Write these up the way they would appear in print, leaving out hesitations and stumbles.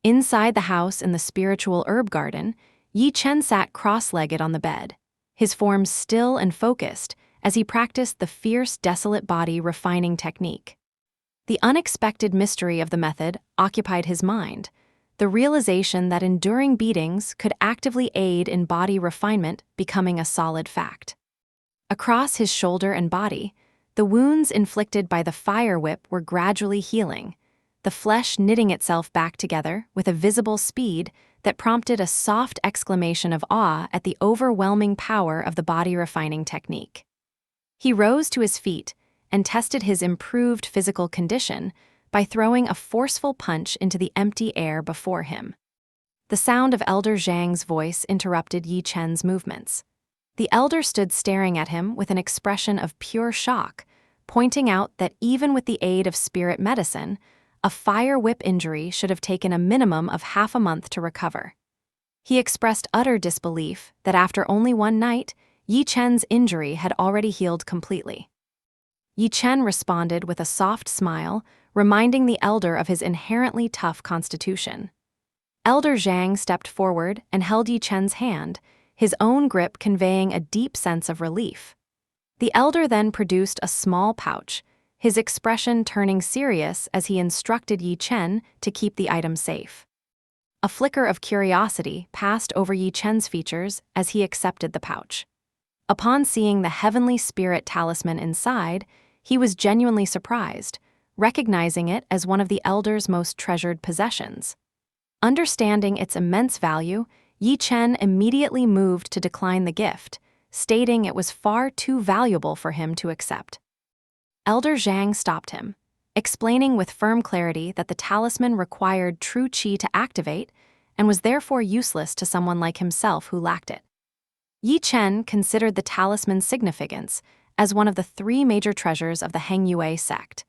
Inside the house in the spiritual herb garden, Yi Chen sat cross-legged on the bed, his form still and focused as he practiced the fierce, desolate body refining technique. The unexpected mystery of the method occupied his mind, the realization that enduring beatings could actively aid in body refinement becoming a solid fact. Across his shoulder and body, the wounds inflicted by the fire whip were gradually healing, the flesh knitting itself back together with a visible speed that prompted a soft exclamation of awe at the overwhelming power of the body refining technique. He rose to his feet and tested his improved physical condition by throwing a forceful punch into the empty air before him. The sound of Elder Zhang's voice interrupted Yi Chen's movements. The elder stood staring at him with an expression of pure shock, pointing out that even with the aid of spirit medicine, a fire whip injury should have taken a minimum of half a month to recover. He expressed utter disbelief that after only one night, Yi Chen's injury had already healed completely. Yi Chen responded with a soft smile, reminding the elder of his inherently tough constitution. Elder Zhang stepped forward and held Yi Chen's hand, his own grip conveying a deep sense of relief. The elder then produced a small pouch, his expression turning serious as he instructed Yi Chen to keep the item safe. A flicker of curiosity passed over Yi Chen's features as he accepted the pouch. Upon seeing the heavenly spirit talisman inside, he was genuinely surprised, recognizing it as one of the elder's most treasured possessions. Understanding its immense value, Yi Chen immediately moved to decline the gift, stating it was far too valuable for him to accept. Elder Zhang stopped him, explaining with firm clarity that the talisman required true qi to activate and was therefore useless to someone like himself who lacked it. Yi Chen considered the talisman's significance as one of the three major treasures of the Manhwa sect,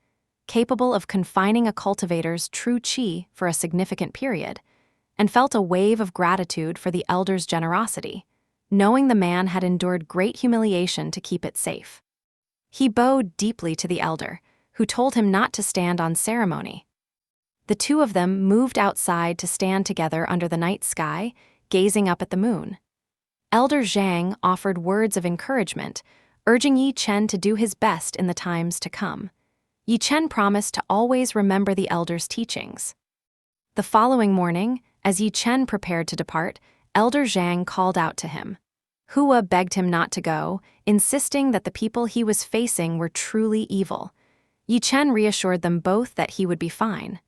capable of confining a cultivator's true qi for a significant period, and felt a wave of gratitude for the elder's generosity, knowing the man had endured great humiliation to keep it safe. He bowed deeply to the elder, who told him not to stand on ceremony. The two of them moved outside to stand together under the night sky, gazing up at the moon. Elder Zhang offered words of encouragement, urging Yi Chen to do his best in the times to come. Yi Chen promised to always remember the elder's teachings. The following morning, as Yi Chen prepared to depart, Elder Zhang called out to him. Hua begged him not to go, insisting that the people he was facing were truly evil. Yi Chen reassured them both that he would be fine.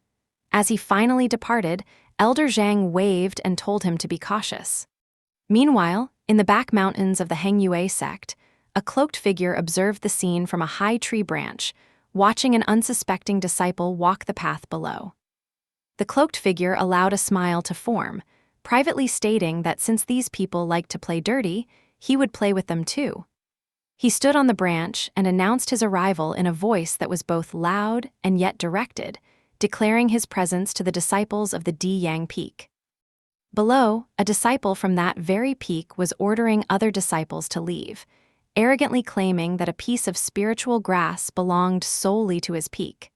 As he finally departed, Elder Zhang waved and told him to be cautious. Meanwhile, in the back mountains of the Manhwa sect, a cloaked figure observed the scene from a high tree branch, watching an unsuspecting disciple walk the path below. The cloaked figure allowed a smile to form, privately stating that since these people liked to play dirty, he would play with them too. He stood on the branch and announced his arrival in a voice that was both loud and yet directed, declaring his presence to the disciples of the Diyang Peak. Below, a disciple from that very peak was ordering other disciples to leave, arrogantly claiming that a piece of spiritual grass belonged solely to his peak.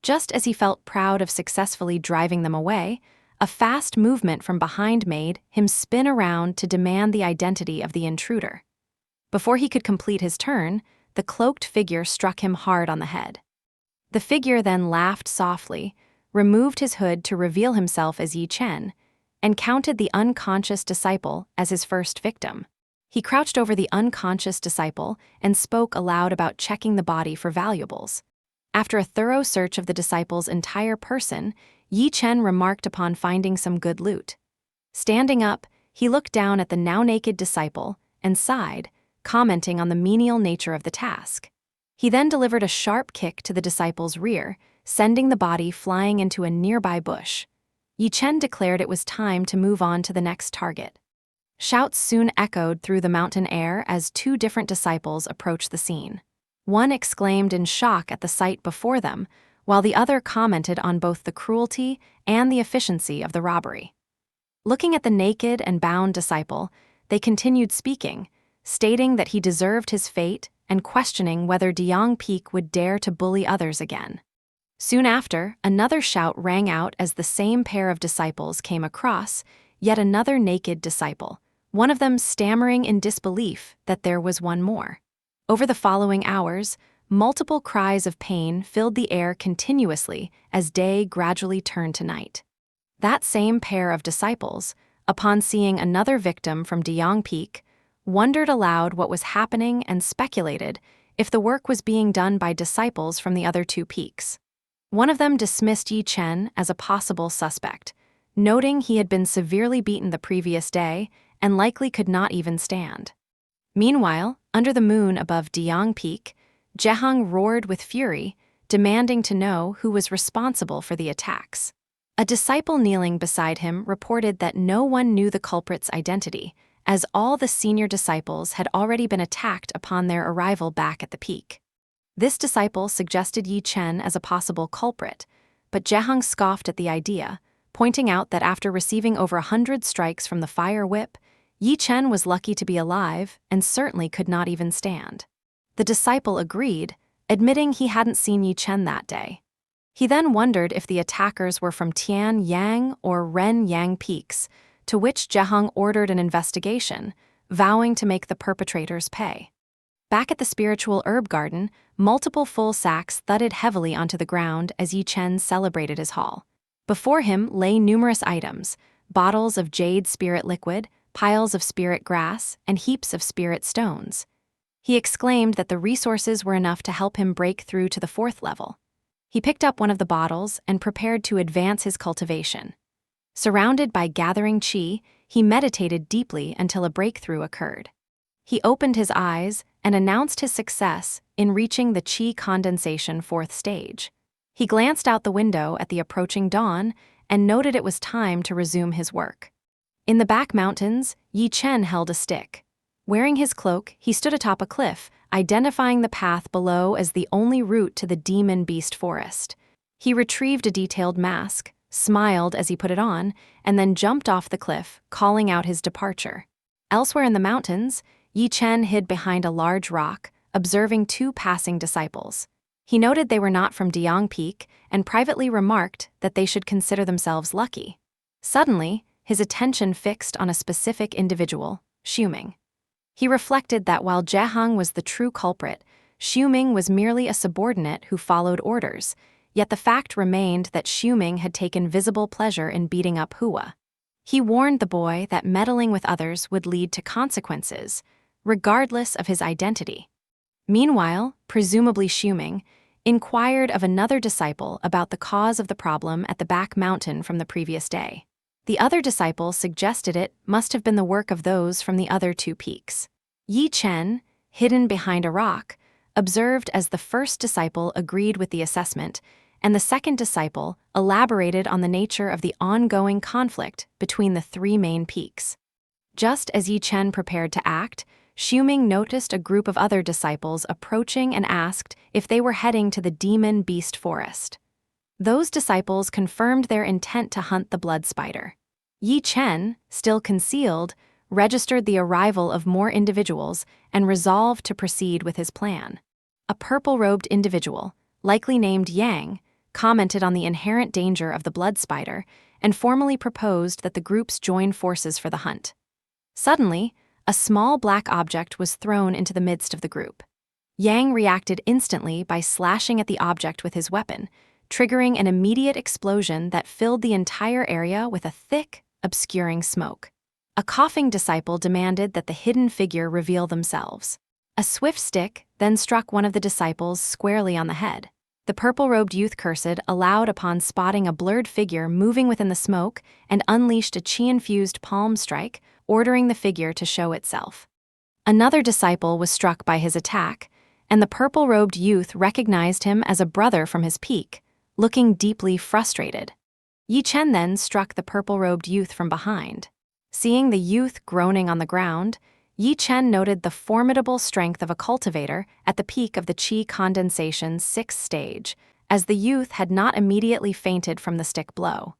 Just as he felt proud of successfully driving them away, a fast movement from behind made him spin around to demand the identity of the intruder. Before he could complete his turn, the cloaked figure struck him hard on the head. The figure then laughed softly, removed his hood to reveal himself as Yi Chen, and counted the unconscious disciple as his first victim. He crouched over the unconscious disciple and spoke aloud about checking the body for valuables. After a thorough search of the disciple's entire person, Yi Chen remarked upon finding some good loot. Standing up, he looked down at the now-naked disciple and sighed, commenting on the menial nature of the task. He then delivered a sharp kick to the disciple's rear, sending the body flying into a nearby bush. Yi Chen declared it was time to move on to the next target. Shouts soon echoed through the mountain air as two different disciples approached the scene. One exclaimed in shock at the sight before them, while the other commented on both the cruelty and the efficiency of the robbery. Looking at the naked and bound disciple, they continued speaking, stating that he deserved his fate and questioning whether Diyang Peak would dare to bully others again. Soon after, another shout rang out as the same pair of disciples came across, yet another naked disciple, one of them stammering in disbelief that there was one more. Over the following hours, multiple cries of pain filled the air continuously as day gradually turned to night. That same pair of disciples, upon seeing another victim from Deyong Peak, wondered aloud what was happening and speculated if the work was being done by disciples from the other two peaks. One of them dismissed Yi Chen as a possible suspect, noting he had been severely beaten the previous day and likely could not even stand. Meanwhile, under the moon above Deyong Peak, Jehang roared with fury, demanding to know who was responsible for the attacks. A disciple kneeling beside him reported that no one knew the culprit's identity, as all the senior disciples had already been attacked upon their arrival back at the peak. This disciple suggested Yi Chen as a possible culprit, but Jehang scoffed at the idea, pointing out that after receiving over 100 strikes from the fire whip, Yi Chen was lucky to be alive and certainly could not even stand. The disciple agreed, admitting he hadn't seen Yi Chen that day. He then wondered if the attackers were from Tian Yang or Ren Yang peaks, to which Jehang ordered an investigation, vowing to make the perpetrators pay. Back at the spiritual herb garden, multiple full sacks thudded heavily onto the ground as Yi Chen celebrated his haul. Before him lay numerous items: bottles of jade spirit liquid, piles of spirit grass, and heaps of spirit stones. He exclaimed that the resources were enough to help him break through to the 4th level. He picked up one of the bottles and prepared to advance his cultivation. Surrounded by gathering qi, he meditated deeply until a breakthrough occurred. He opened his eyes and announced his success in reaching the qi condensation 4th stage. He glanced out the window at the approaching dawn and noted it was time to resume his work. In the back mountains, Yi Chen held a stick. Wearing his cloak, he stood atop a cliff, identifying the path below as the only route to the demon beast forest. He retrieved a detailed mask, smiled as he put it on, and then jumped off the cliff, calling out his departure. Elsewhere in the mountains, Yi Chen hid behind a large rock, observing 2 passing disciples. He noted they were not from Deyong Peak and privately remarked that they should consider themselves lucky. Suddenly, his attention fixed on a specific individual, Xiuming. He reflected that while Jehang was the true culprit, Xiuming was merely a subordinate who followed orders, yet the fact remained that Xiuming had taken visible pleasure in beating up Hua. He warned the boy that meddling with others would lead to consequences, regardless of his identity. Meanwhile, presumably Xiuming inquired of another disciple about the cause of the problem at the back mountain from the previous day. The other disciple suggested it must have been the work of those from the other 2 peaks. Yi Chen, hidden behind a rock, observed as the first disciple agreed with the assessment, and the second disciple elaborated on the nature of the ongoing conflict between the 3 main peaks. Just as Yi Chen prepared to act, Xiuming noticed a group of other disciples approaching and asked if they were heading to the demon beast forest. Those disciples confirmed their intent to hunt the blood spider. Yi Chen, still concealed, registered the arrival of more individuals and resolved to proceed with his plan. A purple-robed individual, likely named Yang, commented on the inherent danger of the blood spider and formally proposed that the groups join forces for the hunt. Suddenly, a small black object was thrown into the midst of the group. Yang reacted instantly by slashing at the object with his weapon, triggering an immediate explosion that filled the entire area with a thick, obscuring smoke. A coughing disciple demanded that the hidden figure reveal themselves. A swift stick then struck one of the disciples squarely on the head. The purple-robed youth cursed aloud upon spotting a blurred figure moving within the smoke and unleashed a qi-infused palm strike, ordering the figure to show itself. Another disciple was struck by his attack, and the purple-robed youth recognized him as a brother from his peak, looking deeply frustrated. Yi Chen then struck the purple-robed youth from behind. Seeing the youth groaning on the ground, Yi Chen noted the formidable strength of a cultivator at the peak of the qi condensation 6th stage, as the youth had not immediately fainted from the stick blow.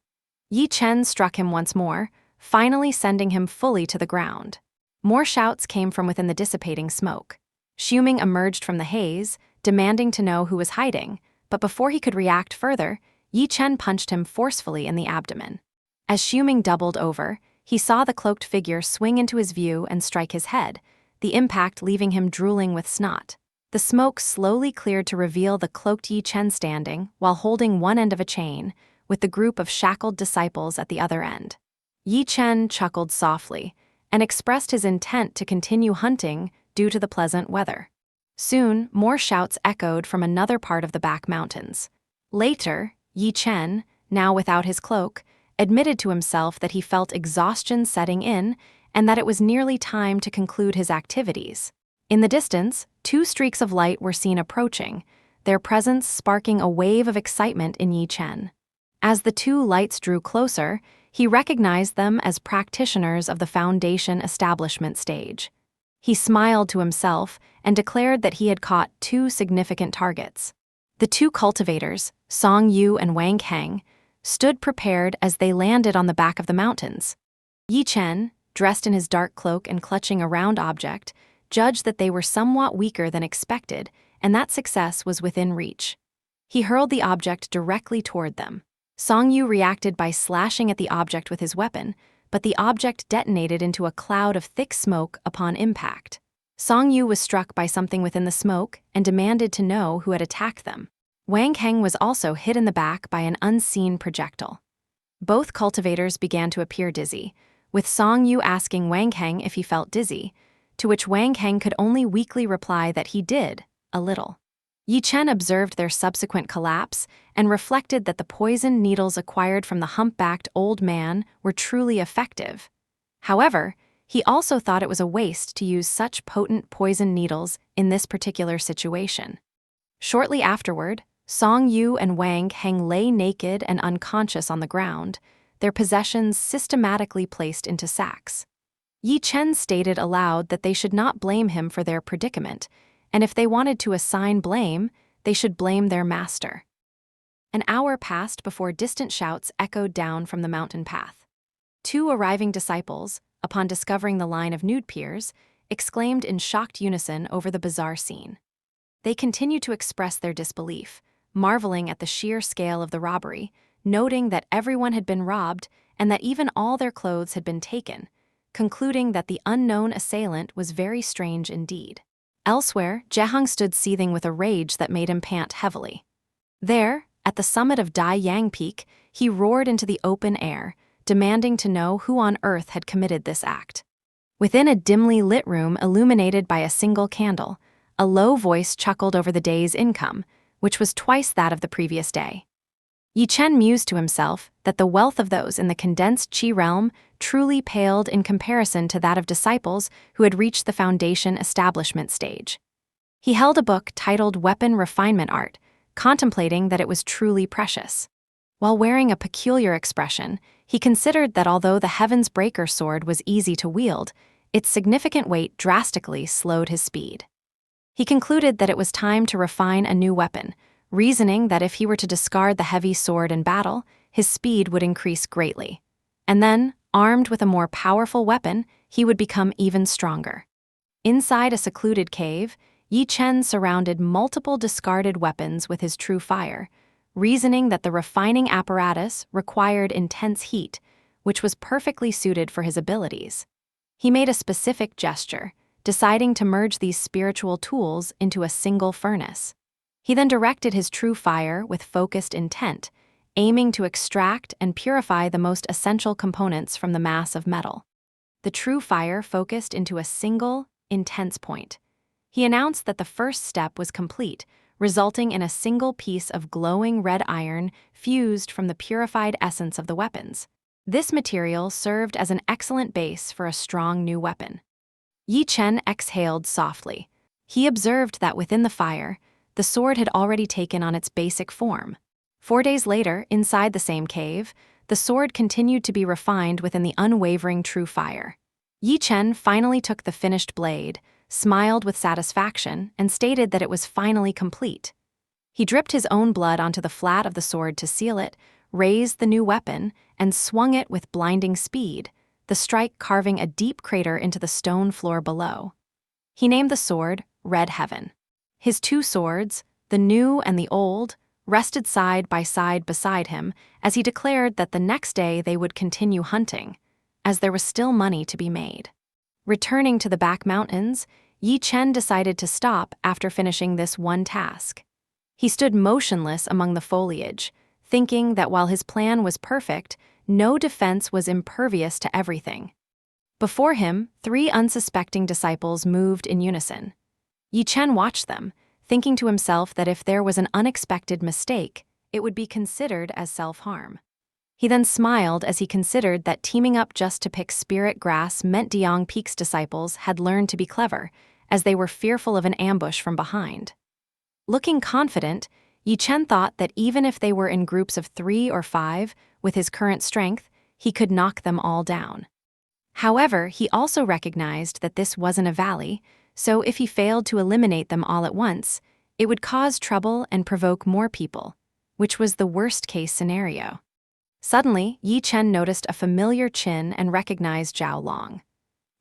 Yi Chen struck him once more, finally sending him fully to the ground. More shouts came from within the dissipating smoke. Xiuming emerged from the haze, demanding to know who was hiding, but before he could react further, Yi Chen punched him forcefully in the abdomen. As Xu Ming doubled over, he saw the cloaked figure swing into his view and strike his head, the impact leaving him drooling with snot. The smoke slowly cleared to reveal the cloaked Yi Chen standing while holding one end of a chain, with the group of shackled disciples at the other end. Yi Chen chuckled softly and expressed his intent to continue hunting due to the pleasant weather. Soon, more shouts echoed from another part of the back mountains. Later, Yi Chen, now without his cloak, admitted to himself that he felt exhaustion setting in and that it was nearly time to conclude his activities. In the distance, two streaks of light were seen approaching, their presence sparking a wave of excitement in Yi Chen. As the two lights drew closer, he recognized them as practitioners of the Foundation establishment stage. He smiled to himself and declared that he had caught two significant targets. The two cultivators, Song Yu and Wang Heng, stood prepared as they landed on the back of the mountains. Yi Chen, dressed in his dark cloak and clutching a round object, judged that they were somewhat weaker than expected and that success was within reach. He hurled the object directly toward them. Song Yu reacted by slashing at the object with his weapon, but the object detonated into a cloud of thick smoke upon impact. Song Yu was struck by something within the smoke and demanded to know who had attacked them. Wang Heng was also hit in the back by an unseen projectile. Both cultivators began to appear dizzy, with Song Yu asking Wang Heng if he felt dizzy, to which Wang Heng could only weakly reply that he did, a little. Yi Chen observed their subsequent collapse and reflected that the poison needles acquired from the humpbacked old man were truly effective. However, he also thought it was a waste to use such potent poison needles in this particular situation. Shortly afterward, Song Yu and Wang Heng lay naked and unconscious on the ground, their possessions systematically placed into sacks. Yi Chen stated aloud that they should not blame him for their predicament, and if they wanted to assign blame, they should blame their master. An hour passed before distant shouts echoed down from the mountain path. Two arriving disciples, upon discovering the line of nude peers, exclaimed in shocked unison over the bizarre scene. They continued to express their disbelief, marveling at the sheer scale of the robbery, noting that everyone had been robbed and that even all their clothes had been taken, concluding that the unknown assailant was very strange indeed. Elsewhere, Jehang stood seething with a rage that made him pant heavily. There, at the summit of Dai Yang Peak, he roared into the open air, demanding to know who on earth had committed this act. Within a dimly lit room illuminated by a single candle, a low voice chuckled over the day's income, which was twice that of the previous day. Yi Chen mused to himself that the wealth of those in the condensed Qi realm truly paled in comparison to that of disciples who had reached the Foundation establishment stage. He held a book titled Weapon Refinement Art, contemplating that it was truly precious. While wearing a peculiar expression, he considered that although the Heaven's Breaker sword was easy to wield, its significant weight drastically slowed his speed. He concluded that it was time to refine a new weapon, reasoning that if he were to discard the heavy sword in battle, his speed would increase greatly. And then, armed with a more powerful weapon, he would become even stronger. Inside a secluded cave, Yi Chen surrounded multiple discarded weapons with his true fire, reasoning that the refining apparatus required intense heat, which was perfectly suited for his abilities. He made a specific gesture, deciding to merge these spiritual tools into a single furnace. He then directed his true fire with focused intent, aiming to extract and purify the most essential components from the mass of metal. The true fire focused into a single, intense point. He announced that the first step was complete, resulting in a single piece of glowing red iron fused from the purified essence of the weapons. This material served as an excellent base for a strong new weapon. Yi Chen exhaled softly. He observed that within the fire, the sword had already taken on its basic form. 4 days later, inside the same cave, the sword continued to be refined within the unwavering true fire. Yi Chen finally took the finished blade, smiled with satisfaction, and stated that it was finally complete. He dripped his own blood onto the flat of the sword to seal it, raised the new weapon, and swung it with blinding speed, the strike carving a deep crater into the stone floor below. He named the sword Red Heaven. His two swords, the new and the old, rested side by side beside him as he declared that the next day they would continue hunting, as there was still money to be made. Returning to the back mountains, Yi Chen decided to stop after finishing this one task. He stood motionless among the foliage, thinking that while his plan was perfect, no defense was impervious to everything. Before him, 3 unsuspecting disciples moved in unison. Yi Chen watched them, thinking to himself that if there was an unexpected mistake, it would be considered as self-harm. He then smiled as he considered that teaming up just to pick spirit grass meant Diang Peak's disciples had learned to be clever, as they were fearful of an ambush from behind. Looking confident, Yi Chen thought that even if they were in groups of 3 or 5, with his current strength, he could knock them all down. However, he also recognized that this wasn't a valley, so if he failed to eliminate them all at once, it would cause trouble and provoke more people, which was the worst-case scenario. Suddenly, Yi Chen noticed a familiar chin and recognized Zhao Long.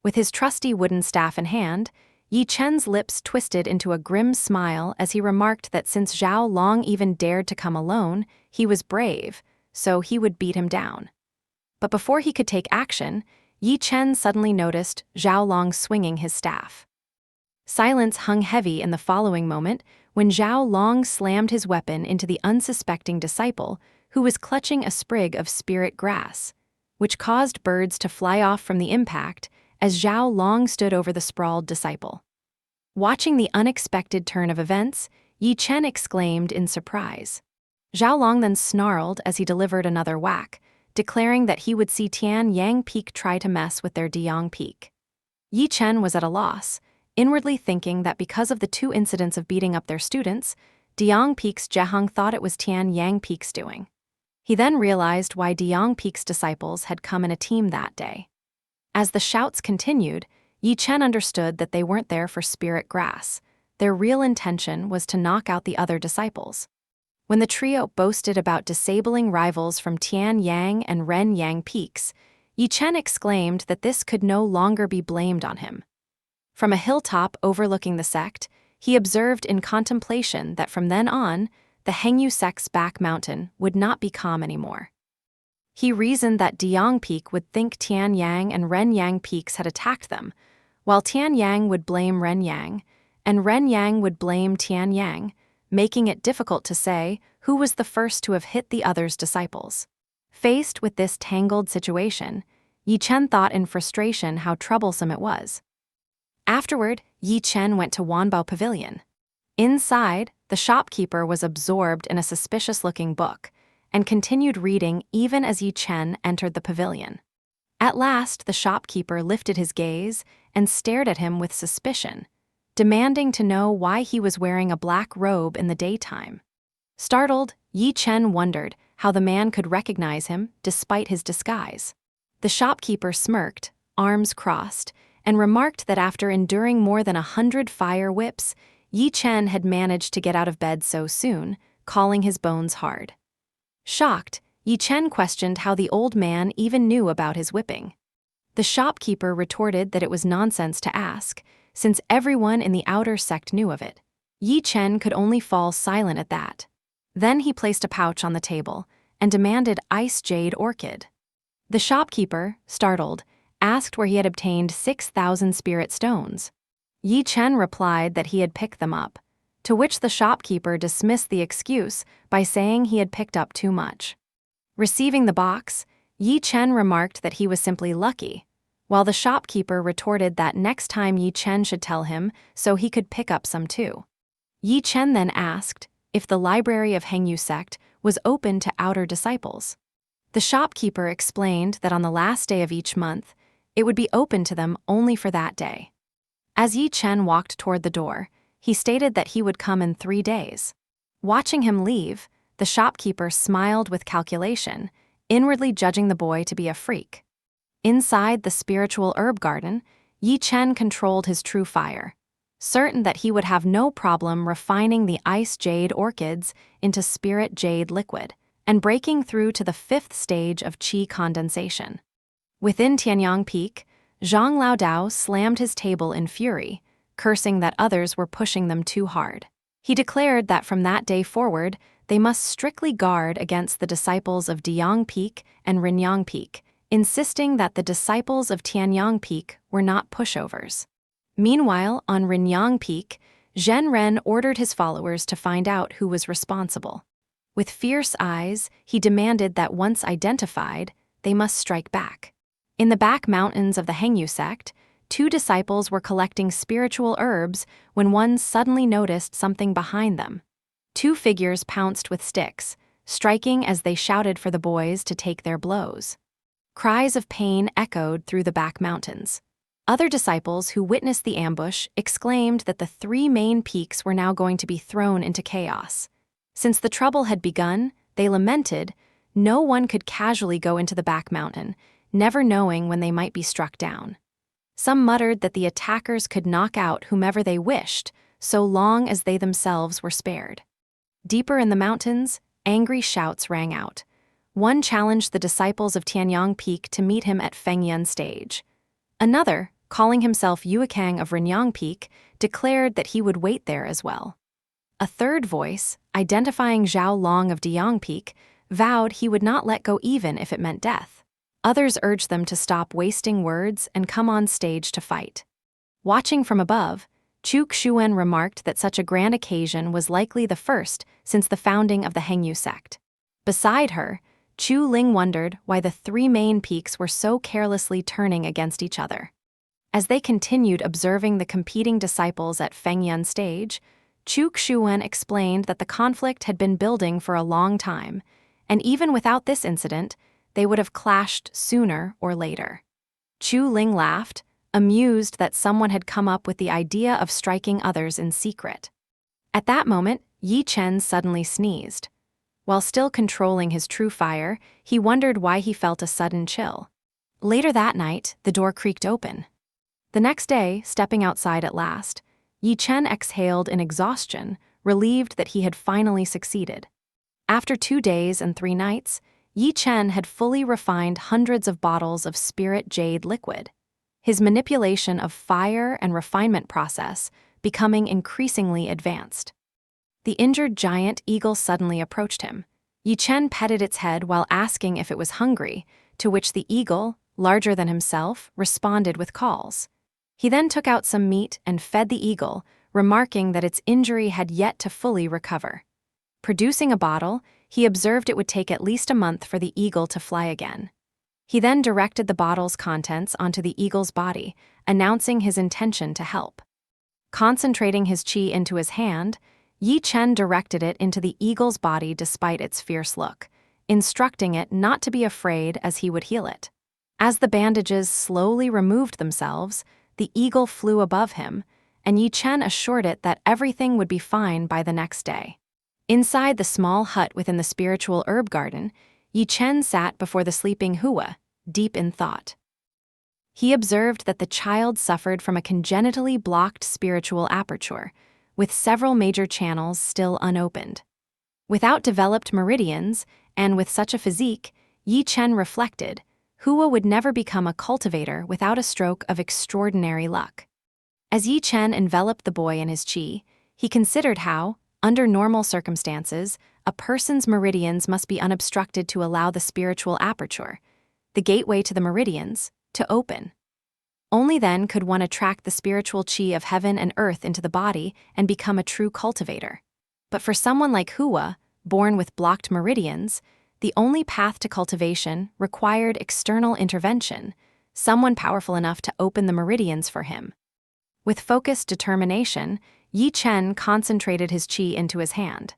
With his trusty wooden staff in hand, Yi Chen's lips twisted into a grim smile as he remarked that since Zhao Long even dared to come alone, he was brave, so he would beat him down. But before he could take action, Yi Chen suddenly noticed Zhao Long swinging his staff. Silence hung heavy in the following moment when Zhao Long slammed his weapon into the unsuspecting disciple who was clutching a sprig of spirit grass, which caused birds to fly off from the impact as Zhao Long stood over the sprawled disciple. Watching the unexpected turn of events, Yi Chen exclaimed in surprise. Zhao Long then snarled as he delivered another whack, declaring that he would see Tian Yang Peak try to mess with their Diang Peak. Yi Chen was at a loss, inwardly thinking that because of the 2 incidents of beating up their students, Diang Peak's Zheheng thought it was Tian Yang Peak's doing. He then realized why Diang Peak's disciples had come in a team that day. As the shouts continued, Yi Chen understood that they weren't there for spirit grass. Their real intention was to knock out the other disciples. When the trio boasted about disabling rivals from Tian Yang and Ren Yang Peaks, Yi Chen exclaimed that this could no longer be blamed on him. From a hilltop overlooking the sect, he observed in contemplation that from then on, the Hengyu sect's back mountain would not be calm anymore. He reasoned that Diang Peak would think Tian Yang and Ren Yang Peaks had attacked them, while Tian Yang would blame Ren Yang, and Ren Yang would blame Tian Yang, making it difficult to say who was the first to have hit the other's disciples. Faced with this tangled situation, Yi Chen thought in frustration how troublesome it was. Afterward, Yi Chen went to Wanbao Pavilion. Inside, the shopkeeper was absorbed in a suspicious-looking book and continued reading even as Yi Chen entered the pavilion. At last, the shopkeeper lifted his gaze and stared at him with suspicion, demanding to know why he was wearing a black robe in the daytime. Startled, Yi Chen wondered how the man could recognize him despite his disguise. The shopkeeper smirked, arms crossed, and remarked that after enduring more than 100 fire whips, Yi Chen had managed to get out of bed so soon, calling his bones hard. Shocked, Yi Chen questioned how the old man even knew about his whipping. The shopkeeper retorted that it was nonsense to ask, since everyone in the outer sect knew of it. Yi Chen could only fall silent at that. Then he placed a pouch on the table and demanded ice jade orchid. The shopkeeper, startled, asked where he had obtained 6,000 spirit stones. Yi Chen replied that he had picked them up, to which the shopkeeper dismissed the excuse by saying he had picked up too much. Receiving the box, Yi Chen remarked that he was simply lucky, while the shopkeeper retorted that next time Yi Chen should tell him so he could pick up some too. Yi Chen then asked if the library of Hengyu sect was open to outer disciples. The shopkeeper explained that on the last day of each month, it would be open to them only for that day. As Yi Chen walked toward the door, he stated that he would come in 3 days. Watching him leave, the shopkeeper smiled with calculation, inwardly judging the boy to be a freak. Inside the spiritual herb garden, Yi Chen controlled his true fire, certain that he would have no problem refining the ice jade orchids into spirit jade liquid and breaking through to the 5th stage of qi condensation. Within Tianyang Peak, Zhang Laodao slammed his table in fury, cursing that others were pushing them too hard. He declared that from that day forward, they must strictly guard against the disciples of Deyang Peak and Rinyang Peak, insisting that the disciples of Tianyang Peak were not pushovers. Meanwhile, on Rinyang Peak, Zhen Ren ordered his followers to find out who was responsible. With fierce eyes, he demanded that once identified, they must strike back. In the back mountains of the Hengyu sect, 2 disciples were collecting spiritual herbs when one suddenly noticed something behind them. 2 figures pounced with sticks, striking as they shouted for the boys to take their blows. Cries of pain echoed through the back mountains. Other disciples who witnessed the ambush exclaimed that the 3 main peaks were now going to be thrown into chaos. Since the trouble had begun, they lamented, no one could casually go into the back mountain, never knowing when they might be struck down. Some muttered that the attackers could knock out whomever they wished, so long as they themselves were spared. Deeper in the mountains, angry shouts rang out. One challenged the disciples of Tianyang Peak to meet him at Fengyan Stage. Another, calling himself Yuekang of Rinyang Peak, declared that he would wait there as well. A third voice, identifying Zhao Long of Deyang Peak, vowed he would not let go even if it meant death. Others urged them to stop wasting words and come on stage to fight. Watching from above, Chu Xuan remarked that such a grand occasion was likely the first since the founding of the Hengyu sect. Beside her, Chu Ling wondered why the 3 main peaks were so carelessly turning against each other. As they continued observing the competing disciples at Fengyan Stage, Chu Xuan explained that the conflict had been building for a long time, and even without this incident, they would have clashed sooner or later. Chu Ling laughed, amused that someone had come up with the idea of striking others in secret. At that moment, Yi Chen suddenly sneezed. While still controlling his true fire, he wondered why he felt a sudden chill. Later that night, the door creaked open. The next day, stepping outside at last, Yi Chen exhaled in exhaustion, relieved that he had finally succeeded. After 2 days and 3 nights, Yi Chen had fully refined hundreds of bottles of spirit jade liquid, his manipulation of fire and refinement process becoming increasingly advanced. The injured giant eagle suddenly approached him. Yi Chen petted its head while asking if it was hungry, to which the eagle, larger than himself, responded with calls. He then took out some meat and fed the eagle, remarking that its injury had yet to fully recover. Producing a bottle, he observed it would take at least a month for the eagle to fly again. He then directed the bottle's contents onto the eagle's body, announcing his intention to help. Concentrating his qi into his hand, Yi Chen directed it into the eagle's body despite its fierce look, instructing it not to be afraid as he would heal it. As the bandages slowly removed themselves, the eagle flew above him, and Yi Chen assured it that everything would be fine by the next day. Inside the small hut within the spiritual herb garden, Yi Chen sat before the sleeping Hua, deep in thought. He observed that the child suffered from a congenitally blocked spiritual aperture, with several major channels still unopened. Without developed meridians, and with such a physique, Yi Chen reflected, Hua would never become a cultivator without a stroke of extraordinary luck. As Yi Chen enveloped the boy in his qi, he considered how, under normal circumstances, a person's meridians must be unobstructed to allow the spiritual aperture, the gateway to the meridians, to open. Only then could one attract the spiritual qi of heaven and earth into the body and become a true cultivator. But for someone like Hua, born with blocked meridians, the only path to cultivation required external intervention, someone powerful enough to open the meridians for him. With focused determination, Yi Chen concentrated his qi into his hand.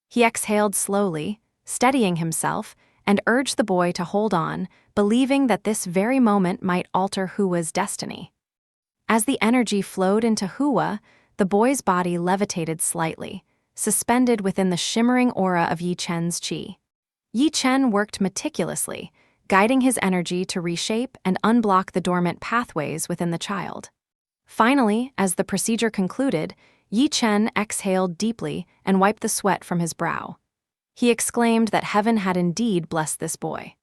He exhaled slowly, steadying himself, and urged the boy to hold on, believing that this very moment might alter Hua's destiny. As the energy flowed into Hua, the boy's body levitated slightly, suspended within the shimmering aura of Yi Chen's qi. Yi Chen worked meticulously, guiding his energy to reshape and unblock the dormant pathways within the child. Finally, as the procedure concluded, Yi Chen exhaled deeply and wiped the sweat from his brow. He exclaimed that heaven had indeed blessed this boy.